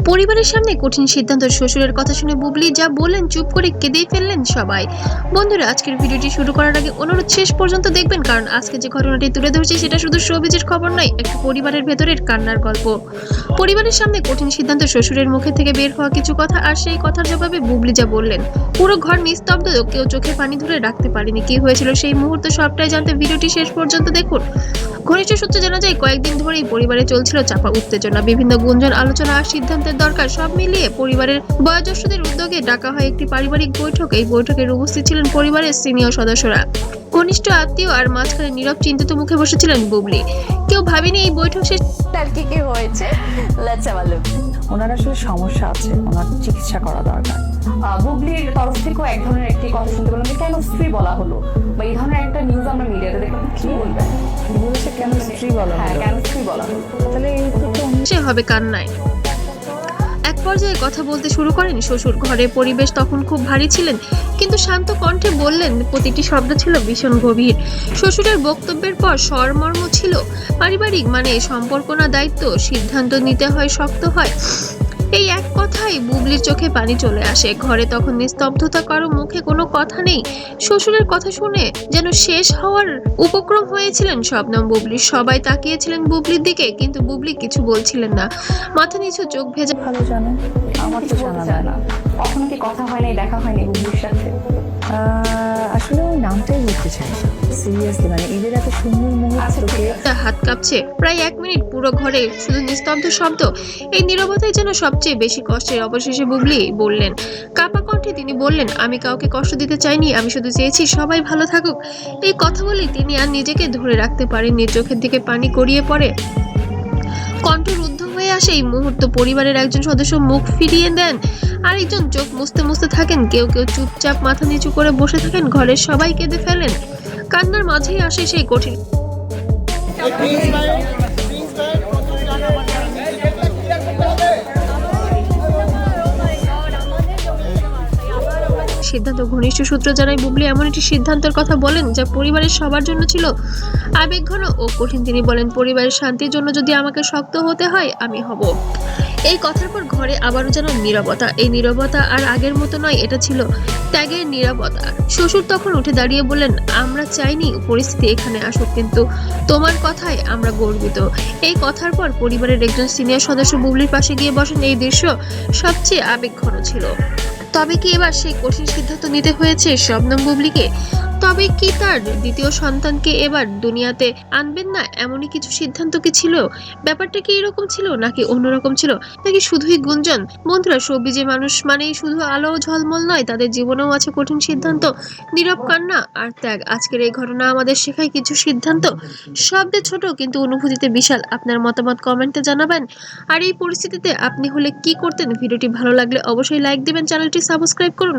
পরিবারের সামনে কঠিন সিদ্ধান্ত, শ্বশুরের কথা শুনে বুবলি যা বললেন চুপ করে কেঁদেই ফেললেন সবাই। বন্ধুরা, আজকের ভিডিওটি শুরু করার আগে অনুরোধ শেষ পর্যন্ত দেখবেন, কারণ আজকে যে ঘটনাটি তুলে ধরছি সেটা শুধু শোবিজের খবর নয়, একটা পরিবারের ভেতরের কান্নার গল্প। পরিবারের সামনে কঠিন সিদ্ধান্ত, শ্বশুরের মুখে থেকে বের হওয়া কিছু কথা, আর সেই কথার জবাবে বুবলি যা বললেন, পুরো ঘর নিস্তব্ধ, কেউ চোখে পানি ধরে রাখতে পারেনি। কি হয়েছিল সেই মুহূর্তে সবটাই জানতে ভিডিওটি শেষ পর্যন্ত দেখুন। ঘনিষ্ঠ সূত্রে জানা যায়, কয়েকদিন ধরেই পরিবারে চলছিল চাপা উত্তেজনা, বিভিন্ন গুঞ্জন, আলোচনা আর সিদ্ধান্তের দরকার। সব মিলিয়ে পরিবারের বয়োজ্যেষ্ঠদের উদ্যোগে ডাকা হয় একটি পারিবারিক বৈঠক। এই বৈঠকের উপস্থিত ছিলেন পরিবারের সিনিয়র সদস্যরা, ঘনিষ্ঠ আত্মীয়, আর মাঝখানে নীরব চিন্তিত মুখে বসেছিলেন বুবলি। কেউ ভাবেনি এই বৈঠক শেষ আর কি কি হয়েছে। Let's have a look. ওনার আসলে সমস্যা আছে, ওনার চিকিৎসা করা দরকার। বুবলির তরফ থেকেও এক ধরনের একটি কথা শুনতে পেলাম যে কেন স্ত্রী বলা হলো, বা এই ধরনের একটা নিউজ আমরা মিডিয়াতে দেখলাম, কি বলবেন? বলেছে কেন স্ত্রী বলা হ্যাঁ, হলো? কেন স্ত্রী বলা হলো? তাহলে এই তো সে হবে কান্নায়। এক পর্যায়ে কথা বলতে শুরু করেন শ্বশুর। ঘরের পরিবেশ তখন খুব ভারী ছিলেন, কিন্তু শান্ত কণ্ঠে বললেন, প্রতিটি শব্দ ছিল ভীষণ গভীর। শ্বশুরের বক্তব্যের পর স্বরমর্ম ছিল, পারিবারিক মানে সম্পর্ক না দায়িত্ব, সিদ্ধান্ত নিতে হয়, শক্ত হয়। এই এক কথাই বুবলির চোখে পানি চলে আসে। ঘরে তখন নিস্তব্ধতা, কারো মুখে কোনো কথা নেই। শ্বশুরের কথা শুনে যেন শেষ হওয়ার উপক্রম হয়েছিলেন শবনম, বুবলি। সবাই তাকিয়েছিলেন বুবলির দিকে, কিন্তু বুবলি কিছু বলছিলেন না, মাথা নিচু, চোখ ভেজা। ভালো জানে, আমার তো কিছু জানা বলতে যায় চায় না। না। কখনো কি কথা হয়নি, দেখা হয়নি বুবলির সাথে? আসলে ওই নামটাই বলতে চাই সিরিয়াসলি, মানে এদের এত সুন্দর আচ্ছা, ঠিক মুহূর্তকে আছে। হাত কাঁপছে। প্রায় 1 মিনিট পুরো ঘরে শুধু নিস্তব্ধ শব্দ। এই নীরবতাই যেন সবচেয়ে বেশি কষ্টের। অবশেষে বুবলি বললেন, কাপা কণ্ঠে তিনি বললেন, আমি কাউকে কষ্ট দিতে চাইনি, আমি শুধু চেয়েছি সবাই ভালো থাকুক। এই কথা বলেই তিনি আর নিজেকে ধরে রাখতে পারেননি, চোখের দিকে পানি গড়িয়ে পড়ে, কণ্ঠ রুদ্ধ হয়ে আসে। এই মুহূর্ত পরিবারের একজন সদস্য মুখ ফিরিয়ে দেন, আরেকজন চোখ মুছতে মুছতে থাকেন, কেউ কেউ চুপচাপ মাথা নিচু করে বসে থাকেন। ঘরের সবাই কেঁদে ফেলেন। কান্নার মাঝেই আসে সেই কঠিন সিদ্ধান্ত। ঘনিষ্ঠ সূত্র জানায়, বুবলি এমন একটি সিদ্ধান্তের কথা বলেন যা পরিবারের সবার জন্য ছিল আবেগঘন ও কঠিন। তিনি বলেন, পরিবারের শান্তির জন্য যদি আমাকে শক্ত হতে হয়, আমি হব। এই কথার পর ঘরে আবারও যেন নীরবতা। এই নীরবতা আর আগের মতো নয়, এটা ছিল ত্যাগের নীরবতা। শ্বশুর তখন উঠে দাঁড়িয়ে বললেন, আমরা চাইনি পরিস্থিতি এখানে আসুক, কিন্তু তোমার কথায় আমরা গর্বিত। এই কথার পর পরিবারের একজন সিনিয়র সদস্য বুবলির পাশে গিয়ে বসেন। এই দৃশ্য সবচেয়ে আবেগঘন ছিল। তবে কি এবার সেই কঠিন সিদ্ধান্ত নিতে হয়েছে শবনম বুবলিকে? তবে কি তার দ্বিতীয় সন্তানকে এবার দুনিয়াতে আনবেন না, এমনই কিছু সিদ্ধান্ত কি ছিল? ব্যাপারটা কি এরকম ছিল, নাকি অন্যরকম ছিল, নাকি শুধুই গুঞ্জন? বন্ধুরা, সবজি মানুষ মানেই শুধু আলো ও ঝলমল নয়, তাদের জীবনেও আছে কঠিন সিদ্ধান্ত, নীরব কান্না আর ত্যাগ। আজকের এই ঘটনা আমাদের শেখায়, কিছু সিদ্ধান্ত শব্দে ছোট কিন্তু অনুভূতিতে বিশাল। আপনার মতামত কমেন্টে জানাবেন। আর এই পরিস্থিতিতে আপনি হলে কি করতেন? ভিডিওটি ভালো লাগলে অবশ্যই লাইক দিবেন, চ্যানেলটি সাবস্ক্রাইব করুন।